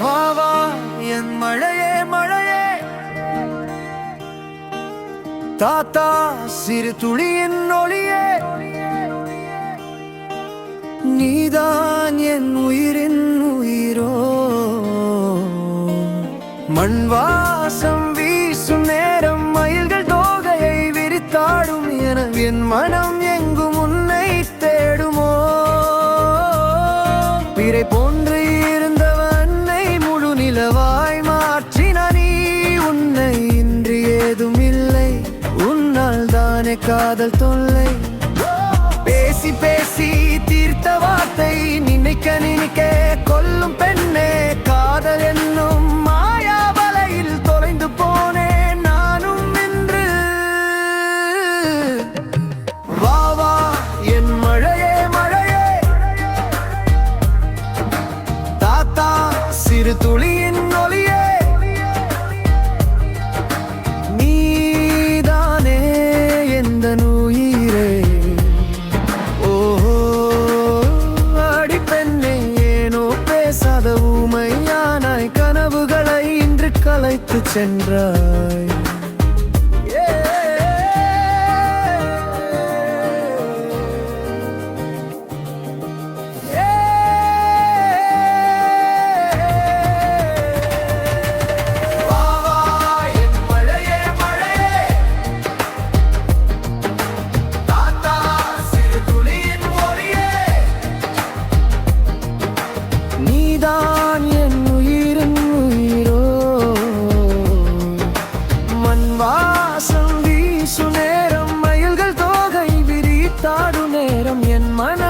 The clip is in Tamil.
வா வா என் மழையே மழையே, தாத்தா சிறு துளியின் ஒளியே, நீதான் என் உயிரின் உயிரோ. மண் வாசம் வீசும் நேரம் மயில்கள் தோகையை விரித்தாடும் என என் மனம் எங்கும் உன்னை தேடுமோ. பிறை போன்று இருந்தவனை முழு நிலவாய் மாற்றினாய் நீ. உன்னை இன்றி ஏதும் இல்லை, உன்னால் தானே காதல் தொல்லை. பேசி பேசி தீர்த்த வார்த்தை நினைக்க நினைக்க கொல்லும் பெண்ணே. காதல் என்னும் மாயா வலையில் தொலைந்து போனேன் நானும் இன்று. வா வா என் மழையே மழையே, தாத்தா சிறு துளியின் ஒளியே, நீதானே எந்த உயிரே. ஊமையானாய் கனவுகளை இன்று கலைத்து சென்றாய். நீதான் என் உயிரின் உயிரோ. மண் வாசம் வீசு நேரம் மயில்கள் தோகை விரித்தாடு நேரம் என் மன